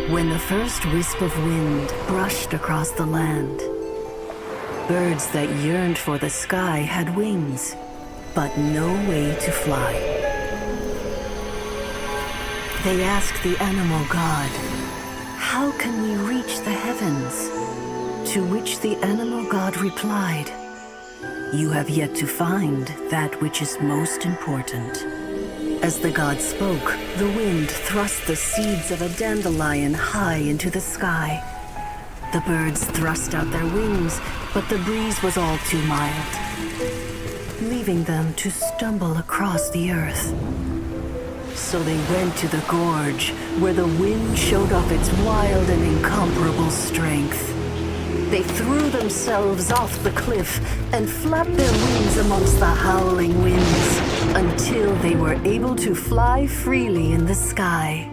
When the first wisp of wind brushed across the land, birds that yearned for the sky had wings, but no way to fly. They asked the animal god, "How can we reach the heavens?" To which the animal god replied, "You have yet to find that which is most important." As the god spoke, the wind thrust the seeds of a dandelion high into the sky. The birds thrust out their wings, but the breeze was all too mild, leaving them to stumble across the earth. So they went to the gorge, where the wind showed off its wild and incomparable strength. They threw themselves off the cliff and flapped their wings amongst the howling winds until they were able to fly freely in the sky.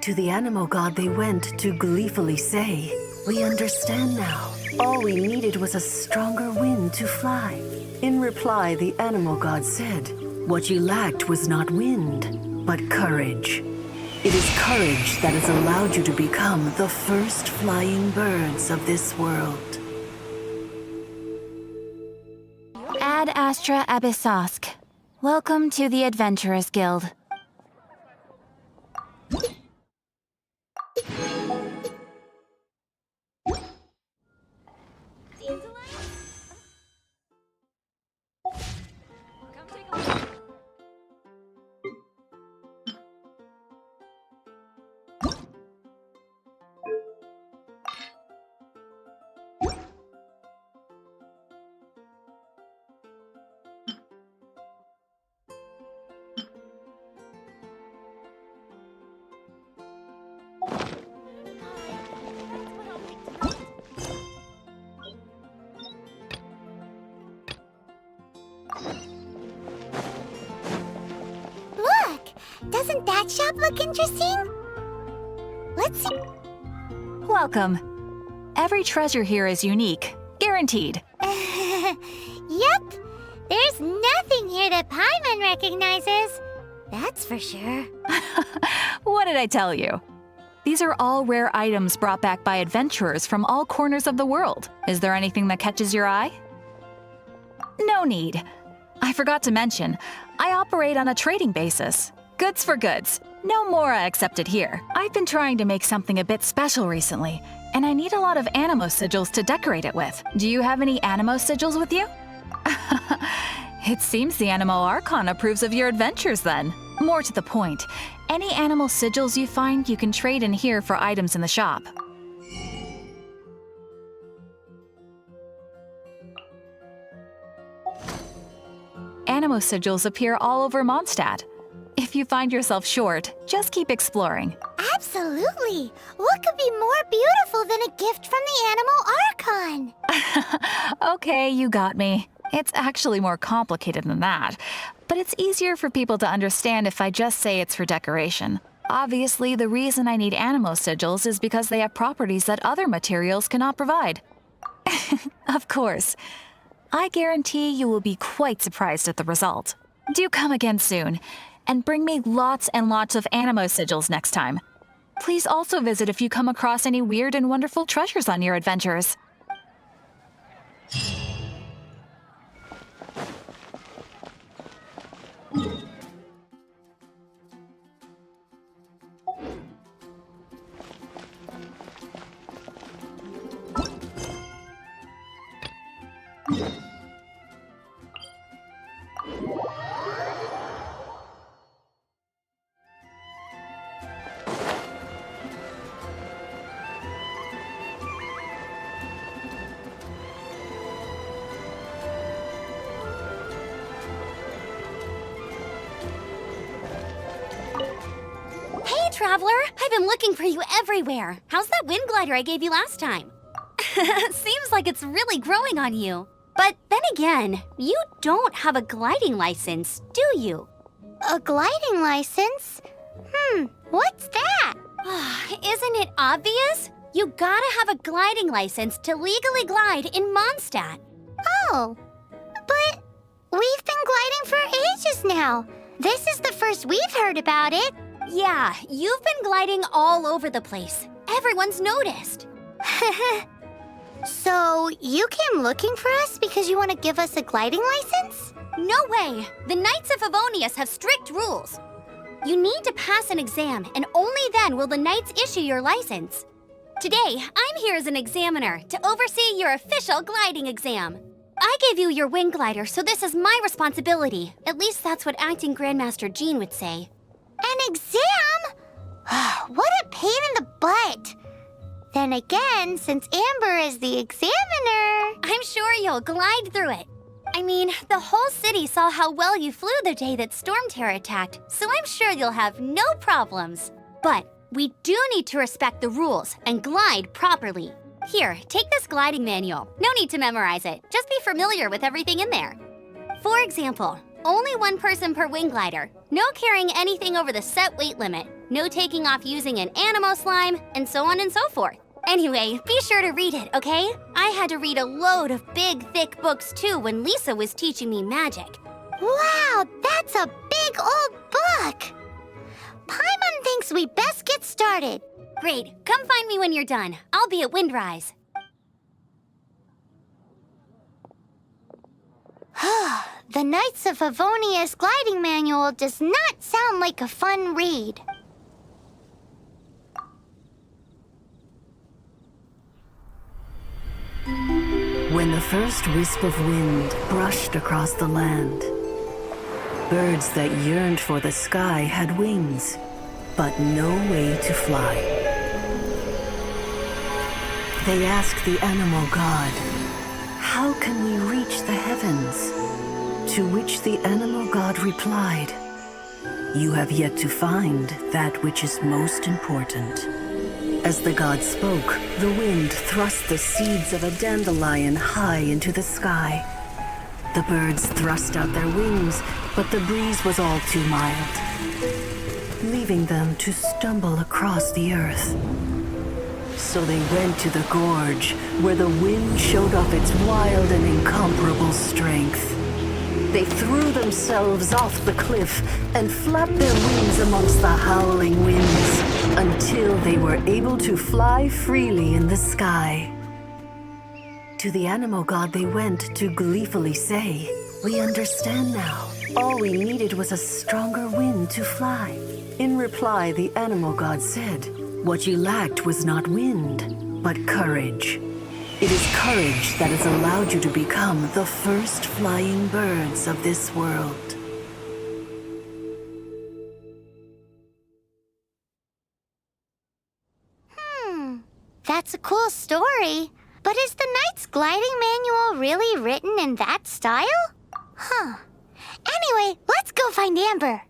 To the animal god they went to gleefully say, "We understand now. All we needed was a stronger wind to fly." In reply, the animal god said, "What you lacked was not wind, but courage. It is courage that has allowed you to become the first flying birds of this world." Ad Astra Abyssosk. Welcome to the Adventurers Guild. Look! Doesn't that shop look interesting? Let's see. Welcome. Every treasure here is unique, guaranteed. Yep. There's nothing here that Paimon recognizes. That's for sure. What did I tell you? These are all rare items brought back by adventurers from all corners of the world. Is there anything that catches your eye? No need. I forgot to mention, I operate on a trading basis. Goods for goods. No Mora accepted here. I've been trying to make something a bit special recently, and I need a lot of animo sigils to decorate it with. Do you have any animo sigils with you? It seems the Animo Archon approves of your adventures then. More to the point, any animal sigils you find you can trade in here for items in the shop. Animo sigils appear all over Mondstadt. If you find yourself short, just keep exploring. Absolutely. What could be more beautiful than a gift from the Animal Archon? Okay, you got me. It's actually more complicated than that, but it's easier for people to understand if I just say it's for decoration. Obviously, the reason I need animo sigils is because they have properties that other materials cannot provide. Of course. I guarantee you will be quite surprised at the result. Do come again soon, and bring me lots and lots of animo sigils next time. Please also visit if you come across any weird and wonderful treasures on your adventures. Traveler, I've been looking for you everywhere. How's that wind glider I gave you last time? Seems like it's really growing on you. But then again, you don't have a gliding license, do you? A gliding license? What's that? Isn't it obvious? You gotta have a gliding license to legally glide in Mondstadt. Oh, but we've been gliding for ages now. This is the first we've heard about it. Yeah, you've been gliding all over the place. Everyone's noticed. So, you came looking for us because you want to give us a gliding license? No way! The Knights of Favonius have strict rules. You need to pass an exam, and only then will the Knights issue your license. Today, I'm here as an examiner to oversee your official gliding exam. I gave you your wing glider, so this is my responsibility. At least that's what Acting Grandmaster Jean would say. An exam? What a pain in the butt. Then again, since Amber is the examiner... I'm sure you'll glide through it. I mean, the whole city saw how well you flew the day that Storm Terror attacked, so I'm sure you'll have no problems. But we do need to respect the rules and glide properly. Here, take this gliding manual. No need to memorize it. Just be familiar with everything in there. For example, only one person per wing glider. No carrying anything over the set weight limit. No taking off using an animo slime, and so on and so forth. Anyway, be sure to read it, okay? I had to read a load of big, thick books too when Lisa was teaching me magic. Wow, that's a big old book! Paimon thinks we best get started. Great, come find me when you're done. I'll be at Windrise. The Knights of Favonius gliding manual does not sound like a fun read. When the first wisp of wind brushed across the land, birds that yearned for the sky had wings, but no way to fly. They asked the animal god, "How can we reach the heavens?" To which the animal god replied, "You have yet to find that which is most important." As the god spoke, the wind thrust the seeds of a dandelion high into the sky. The birds thrust out their wings, but the breeze was all too mild, leaving them to stumble across the earth. So they went to the gorge, where the wind showed off its wild and incomparable strength. They threw themselves off the cliff and flapped their wings amongst the howling winds until they were able to fly freely in the sky. To the animal god they went to gleefully say, "We understand now. All we needed was a stronger wind to fly." In reply, the animal god said, "What you lacked was not wind, but courage. It is courage that has allowed you to become the first flying birds of this world." That's a cool story. But is the Knight's gliding manual really written in that style? Anyway, let's go find Amber.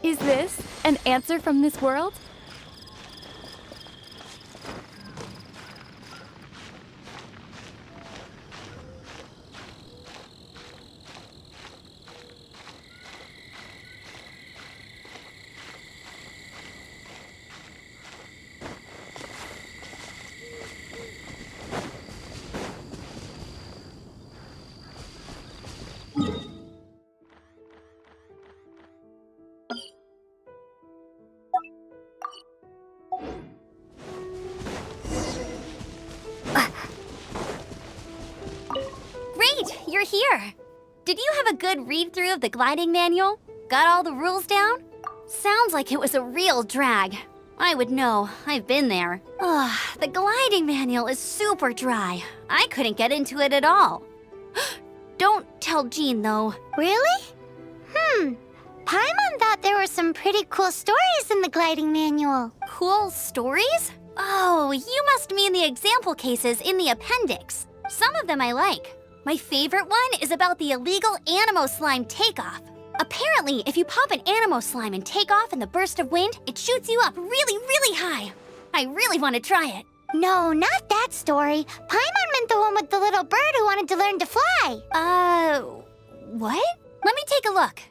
Is this an answer from this world? You're here. Did you have a good read-through of the gliding manual? Got all the rules down? sounds like it was a real drag. I would know. I've been there. Ugh, the gliding manual is super dry. I couldn't get into it at all. Don't tell Jean, though. Really? Paimon thought there were some pretty cool stories in the gliding manual. Cool stories? Oh, you must mean the example cases in the appendix. Some of them I like. My favorite one is about the illegal Animo slime takeoff. Apparently, if you pop an Animo slime and take off in the burst of wind, it shoots you up really, really high. I really want to try it. No, not that story. Paimon meant the one with the little bird who wanted to learn to fly. What? Let me take a look.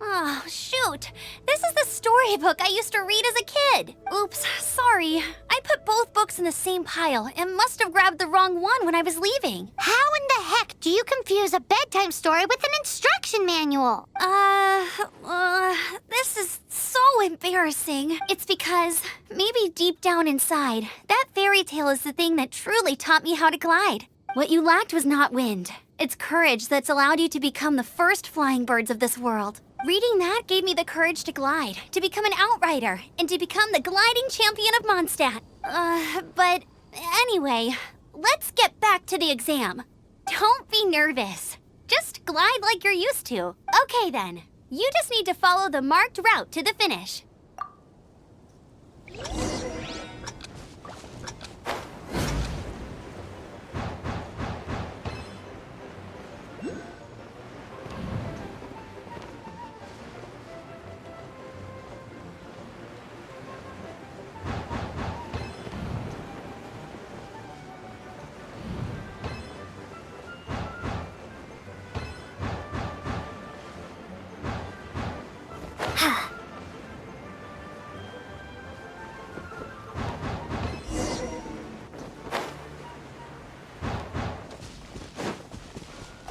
Oh, shoot. This is the storybook I used to read as a kid. Oops, sorry. I put both books in the same pile and must have grabbed the wrong one when I was leaving. How in the heck do you confuse a bedtime story with an instruction manual? This is so embarrassing. It's because maybe deep down inside, that fairy tale is the thing that truly taught me how to glide. What you lacked was not wind. It's courage that's allowed you to become the first flying birds of this world. Reading that gave me the courage to glide, to become an outrider, and to become the gliding champion of Mondstadt. But anyway, let's get back to the exam. Don't be nervous. Just glide like you're used to. Okay then, you just need to follow the marked route to the finish.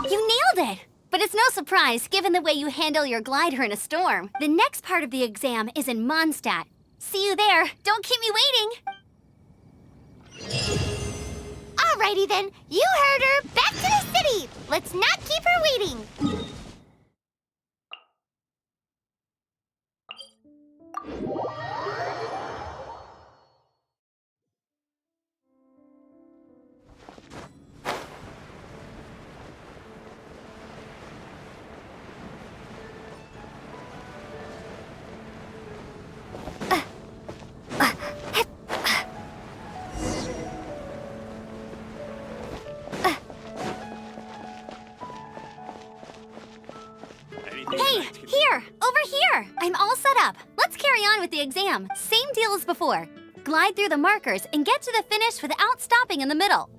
You nailed it! But it's no surprise, given the way you handle your glider in a storm. The next part of the exam is in Mondstadt. See you there. Don't keep me waiting. Alrighty then, you heard her. Back to the city. Let's not keep her waiting. Hey, here! Over here! I'm all set up. Let's carry on with the exam. Same deal as before. Glide through the markers and get to the finish without stopping in the middle.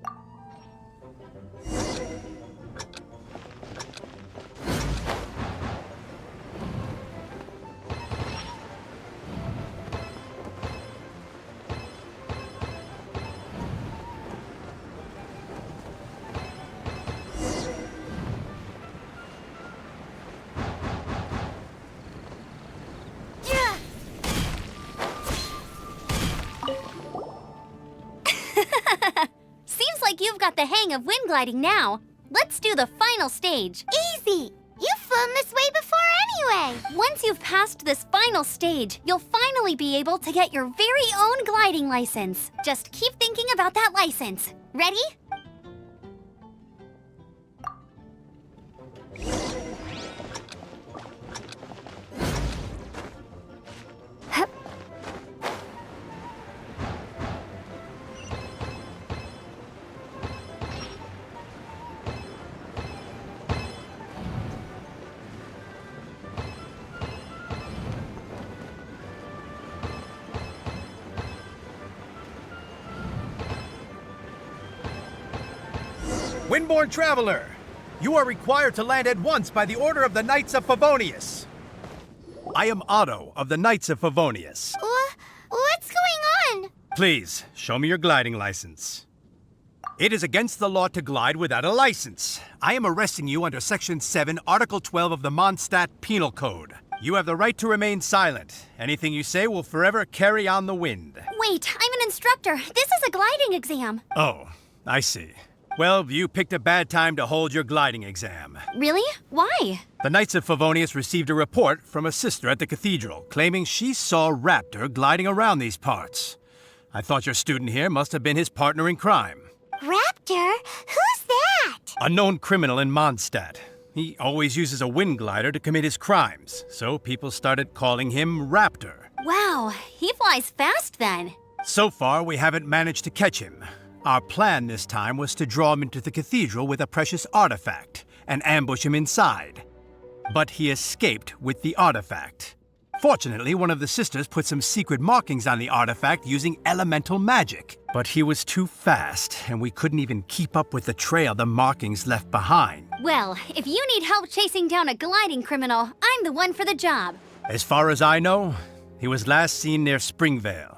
Seems like you've got the hang of wind gliding now. Let's do the final stage. Easy. You've flown this way before anyway. Once you've passed this final stage, you'll finally be able to get your very own gliding license. Just keep thinking about that license. Ready? Windborne Traveler, you are required to land at once by the order of the Knights of Favonius. I am Otto of the Knights of Favonius. What's going on? Please, show me your gliding license. It is against the law to glide without a license. I am arresting you under Section 7, Article 12 of the Mondstadt Penal Code. You have the right to remain silent. Anything you say will forever carry on the wind. Wait, I'm an instructor. This is a gliding exam. Oh, I see. Well, you picked a bad time to hold your gliding exam. Really? Why? The Knights of Favonius received a report from a sister at the cathedral claiming she saw Raptor gliding around these parts. I thought your student here must have been his partner in crime. Raptor? Who's that? A known criminal in Mondstadt. He always uses a wind glider to commit his crimes, so people started calling him Raptor. Wow, he flies fast then. So far, we haven't managed to catch him. Our plan this time was to draw him into the cathedral with a precious artifact and ambush him inside. But he escaped with the artifact. Fortunately, one of the sisters put some secret markings on the artifact using elemental magic. But he was too fast, and we couldn't even keep up with the trail the markings left behind. Well, if you need help chasing down a gliding criminal, I'm the one for the job. As far as I know, he was last seen near Springvale.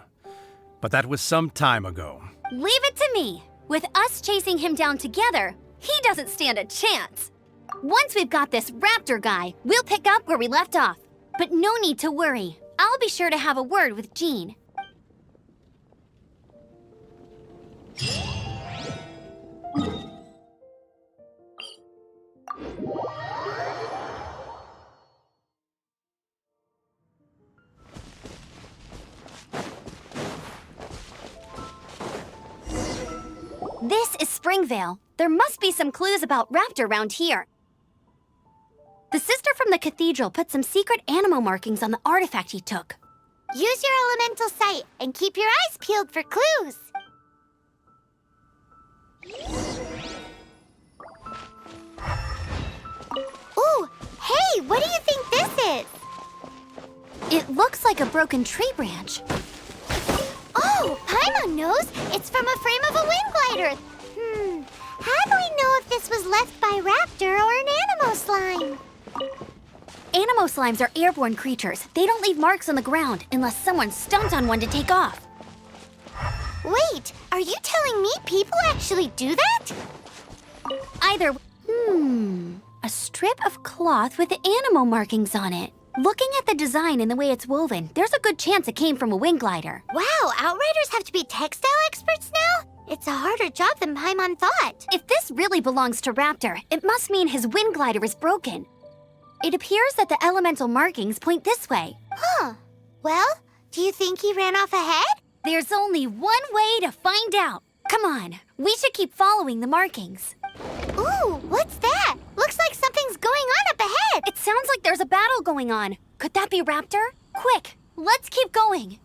But that was some time ago. Leave it to me. With us chasing him down together, he doesn't stand a chance. Once we've got this Raptor guy, we'll pick up where we left off. But no need to worry. I'll be sure to have a word with Jean. This is Springvale. There must be some clues about Raptor around here. The sister from the cathedral put some secret animal markings on the artifact he took. Use your elemental sight and keep your eyes peeled for clues. Ooh, hey, what do you think this is? It looks like a broken tree branch. Oh, Paimon knows. It's from a frame of a wind glider. How do we know if this was left by Raptor or an Anemo slime? Anemo slimes are airborne creatures. They don't leave marks on the ground unless someone stomps on one to take off. Wait, are you telling me people actually do that? Either... A strip of cloth with Anemo markings on it. Looking at the design and the way it's woven, there's a good chance it came from a wind glider. Wow, Outriders have to be textile experts now? It's a harder job than Paimon thought. If this really belongs to Raptor, it must mean his wind glider is broken. It appears that the elemental markings point this way. Huh. Well, do you think he ran off ahead? There's only one way to find out. Come on, we should keep following the markings. Ooh, what's that? Looks like something's going on up ahead. It sounds like there's a battle going on. Could that be Raptor? Quick, let's keep going.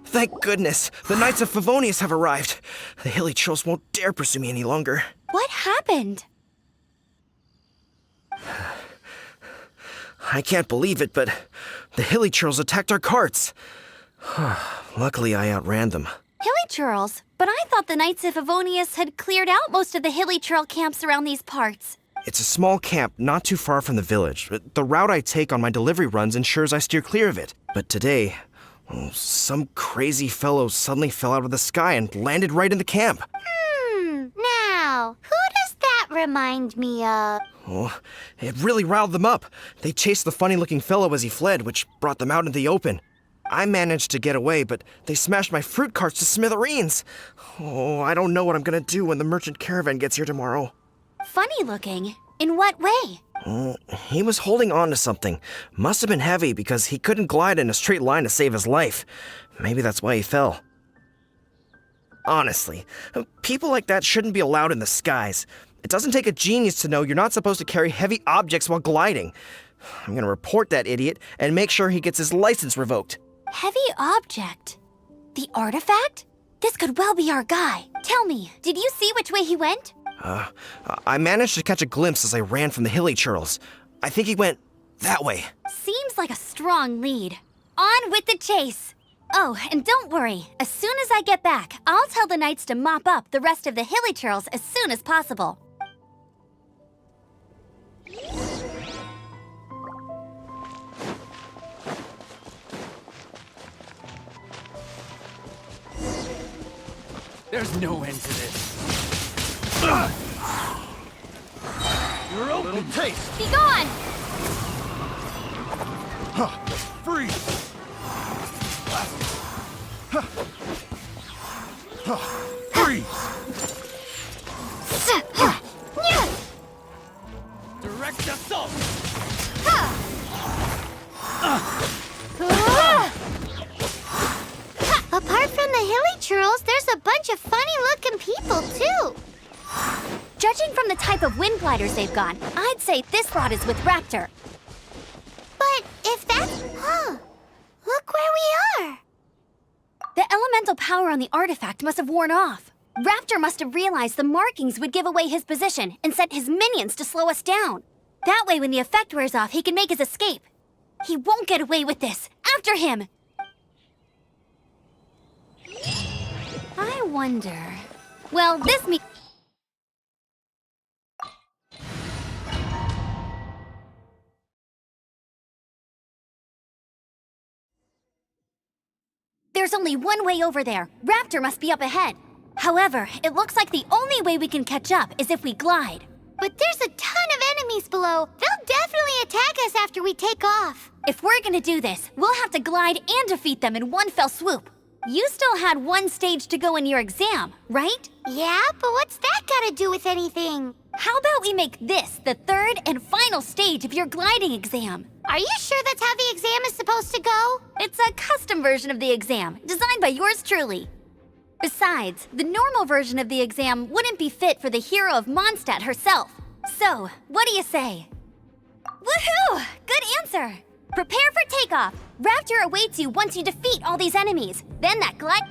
Thank goodness! The Knights of Favonius have arrived! The Hilichurls won't dare pursue me any longer. What happened? I can't believe it, but the Hilichurls attacked our carts. Luckily, I outran them. Hilichurls? But I thought the Knights of Favonius had cleared out most of the Hilichurl camps around these parts. It's a small camp not too far from the village. The route I take on my delivery runs ensures I steer clear of it. But today, some crazy fellow suddenly fell out of the sky and landed right in the camp. Now, who does that remind me of? Oh, it really riled them up. They chased the funny-looking fellow as he fled, which brought them out into the open. I managed to get away, but they smashed my fruit carts to smithereens. Oh, I don't know what I'm gonna do when the merchant caravan gets here tomorrow. Funny looking? In what way? He was holding on to something. Must have been heavy because he couldn't glide in a straight line to save his life. Maybe that's why he fell. Honestly, people like that shouldn't be allowed in the skies. It doesn't take a genius to know you're not supposed to carry heavy objects while gliding. I'm gonna report that idiot and make sure he gets his license revoked. Heavy object? The artifact? This could well be our guy. Tell me, did you see which way he went? I managed to catch a glimpse as I ran from the Hilichurls. I think he went that way. Seems like a strong lead. On with the chase. Oh, and don't worry. As soon as I get back, I'll tell the knights to mop up the rest of the hilichurls as soon as possible. There's no end to this. You're open. Little taste. Be gone! Freeze. Freeze. Direct assault. Apart from the hilichurls, there's a bunch of funny-looking people, too. Judging from the type of wind gliders they've got, I'd say this lot is with Raptor. But if that's... Look where we are. The elemental power on the artifact must have worn off. Raptor must have realized the markings would give away his position and sent his minions to slow us down. That way, when the effect wears off, he can make his escape. He won't get away with this. After him! I wonder... Well, this me... There's only one way over there. Raptor must be up ahead. However, it looks like the only way we can catch up is if we glide. But there's a ton of enemies below. They'll definitely attack us after we take off. If we're gonna do this, we'll have to glide and defeat them in one fell swoop. You still had one stage to go in your exam, right? Yeah, but what's that got to do with anything? How about we make this the third and final stage of your gliding exam? Are you sure that's how the exam is supposed to go? It's a custom version of the exam, designed by yours truly. Besides, the normal version of the exam wouldn't be fit for the hero of Mondstadt herself. So, what do you say? Woohoo! Good answer! Prepare for takeoff. Raptor awaits you once you defeat all these enemies. Then that glide...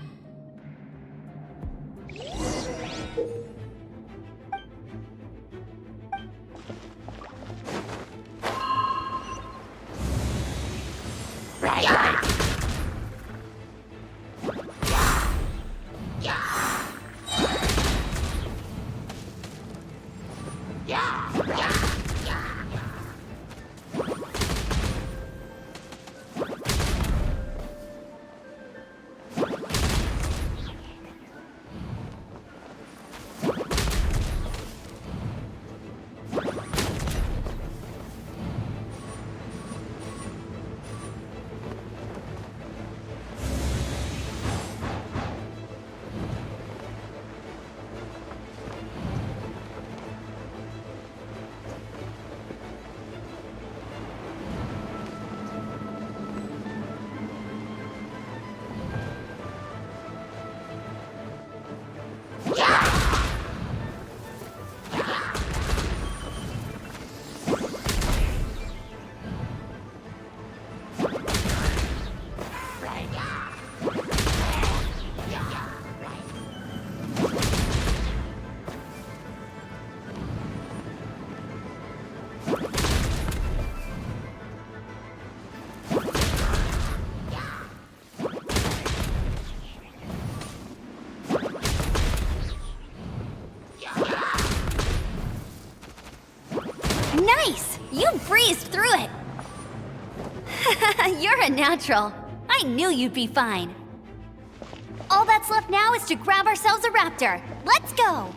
Nice! You breezed through it! You're a natural. I knew you'd be fine. All that's left now is to grab ourselves a raptor. Let's go!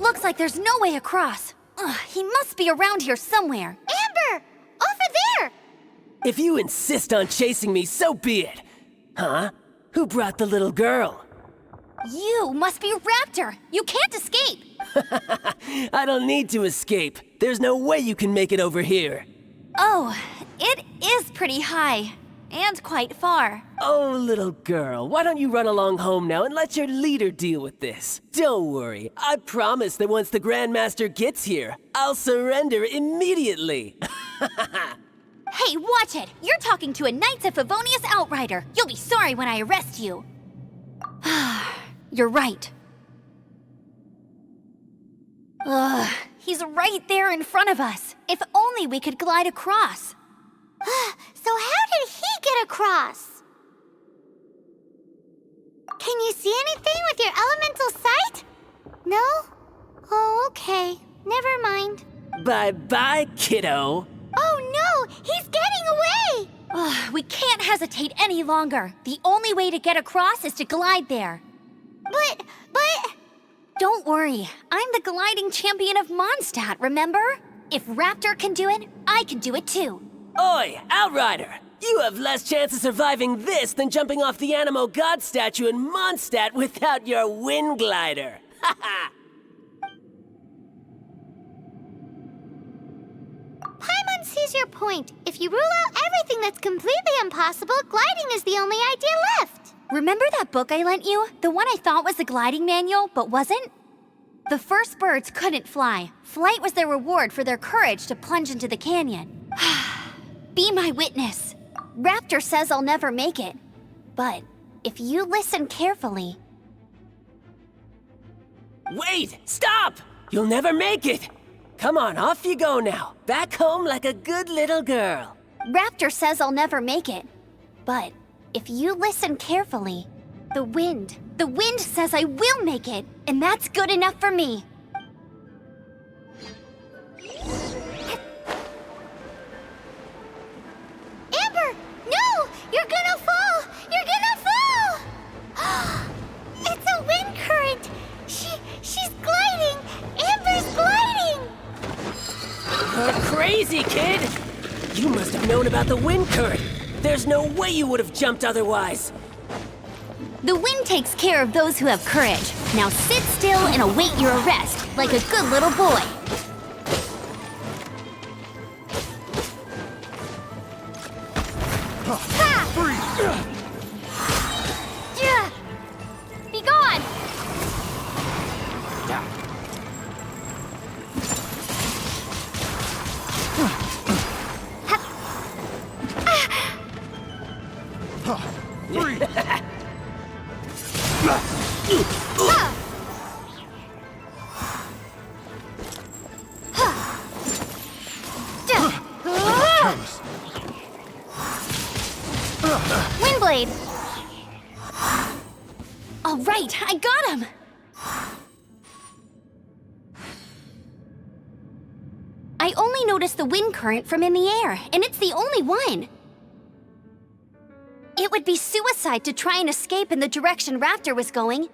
Looks like there's no way across. Ugh, he must be around here somewhere. Amber! Over there! If you insist on chasing me, so be it. Huh? Who brought the little girl? You must be Raptor. You can't escape. I don't need to escape. There's no way you can make it over here. Oh, it is pretty high. And quite far. Oh, little girl, why don't you run along home now and let your leader deal with this? Don't worry, I promise that once the Grandmaster gets here, I'll surrender immediately. Hey, watch it! You're talking to a Knights of Favonius outrider. You'll be sorry when I arrest you. You're right. Ugh, he's right there in front of us. If only we could glide across. So how did he get across? Can you see anything with your elemental sight? No? Oh, okay. Never mind. Bye-bye, kiddo. Oh no! He's getting away! Ugh, we can't hesitate any longer. The only way to get across is to glide there. But... Don't worry, I'm the gliding champion of Mondstadt, remember? If Raptor can do it, I can do it too. Oi, Outrider! You have less chance of surviving this than jumping off the Animo God statue in Mondstadt without your wind glider. Haha! Paimon sees your point. If you rule out everything that's completely impossible, gliding is the only idea left. Remember that book I lent you? The one I thought was the gliding manual, but wasn't? The first birds couldn't fly. Flight was their reward for their courage to plunge into the canyon. Be my witness. Raptor says I'll never make it. But if you listen carefully... Wait! Stop! You'll never make it! Come on, off you go now. Back home like a good little girl. Raptor says I'll never make it. But if you listen carefully, the wind says I will make it, and that's good enough for me. Amber! No! You're gonna fall! You're gonna fall! It's a wind current! She's gliding! Amber's gliding! You're crazy, kid! You must have known about the wind current. There's no way you would have jumped otherwise. The wind takes care of those who have courage. Now sit still and await your arrest, like a good little boy. Be gone! Free! Windblade! All right, I got him! I only noticed the wind current from in the air, and it's the only one. It would be suicide to try and escape in the direction Raptor was going.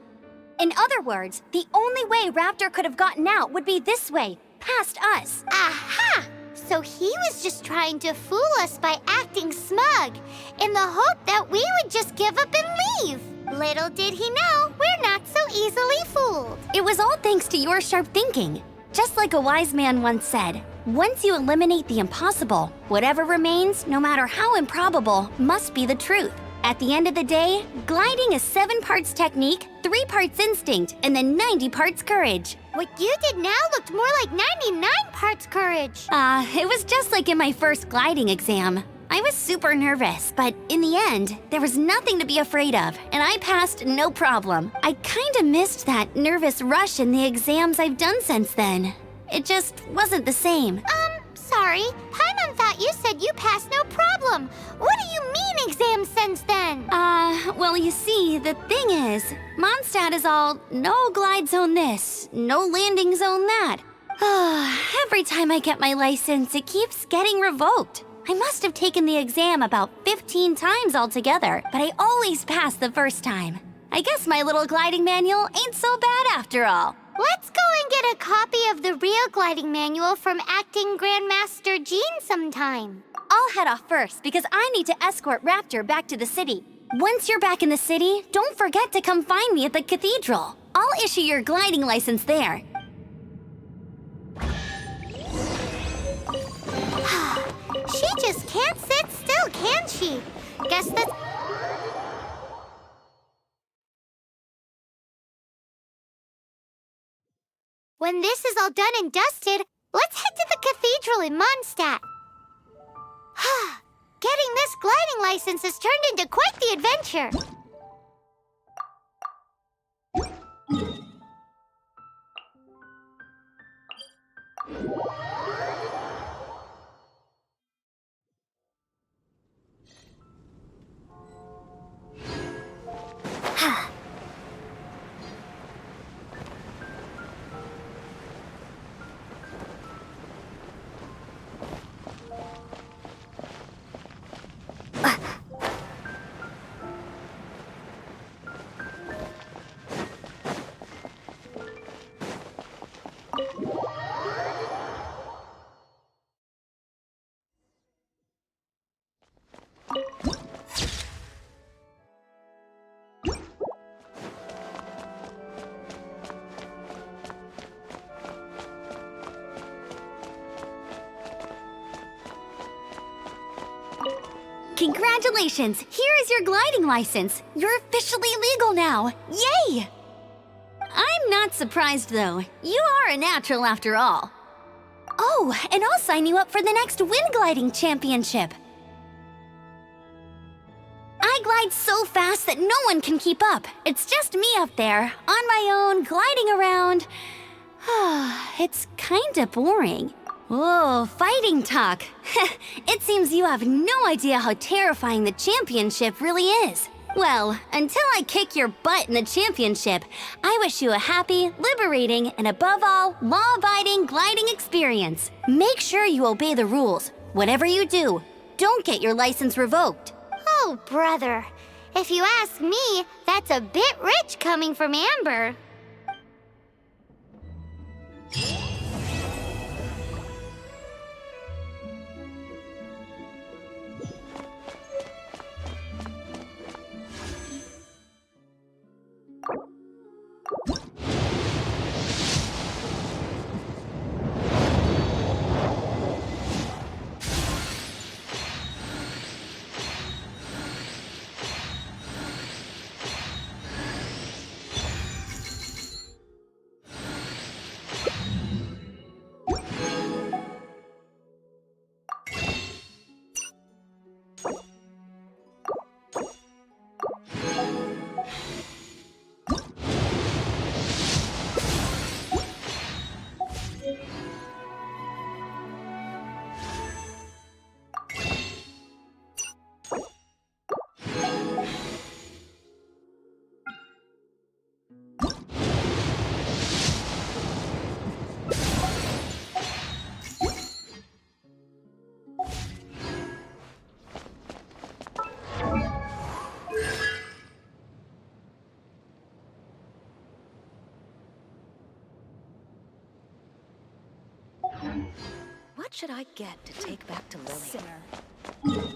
In other words, the only way Raptor could have gotten out would be this way, past us. Aha! So he was just trying to fool us by acting smug, in the hope that we would just give up and leave. Little did he know, we're not so easily fooled. It was all thanks to your sharp thinking. Just like a wise man once said, once you eliminate the impossible, whatever remains, no matter how improbable, must be the truth. At the end of the day, gliding is 7 parts technique, 3 parts instinct, and then 90 parts courage. What you did now looked more like 99 parts courage. It was just like in my first gliding exam. I was super nervous, but in the end, there was nothing to be afraid of, and I passed no problem. I kinda missed that nervous rush in the exams I've done since then. It just wasn't the same. Sorry. Paimon thought you said you passed no problem. What do you mean exam since then? Well, you see, the thing is, Mondstadt is all no glide zone this, no landing zone that. Every time I get my license, it keeps getting revoked. I must have taken the exam about 15 times altogether, but I always pass the first time. I guess my little gliding manual ain't so bad after all. Let's go and get get a copy of the real gliding manual from Acting Grandmaster Jean sometime. I'll head off first because I need to escort Raptor back to the city. Once you're back in the city, don't forget to come find me at the cathedral. I'll issue your gliding license there. She just can't sit still, can she? Guess that's... When this is all done and dusted, let's head to the cathedral in Mondstadt. Getting this gliding license has turned into quite the adventure. Congratulations! Here is your gliding license. You're officially legal now. Yay! I'm not surprised, though. You are a natural after all. Oh, and I'll sign you up for the next wind gliding championship. I glide so fast that no one can keep up. It's just me up there, on my own, gliding around. It's kinda boring. Oh, fighting talk. It seems you have no idea how terrifying the championship really is. Well, until I kick your butt in the championship, I wish you a happy, liberating, and above all, law-abiding gliding experience. Make sure you obey the rules. Whatever you do, don't get your license revoked. Oh, brother. If you ask me, that's a bit rich coming from Amber. What should I get to take back to Lily?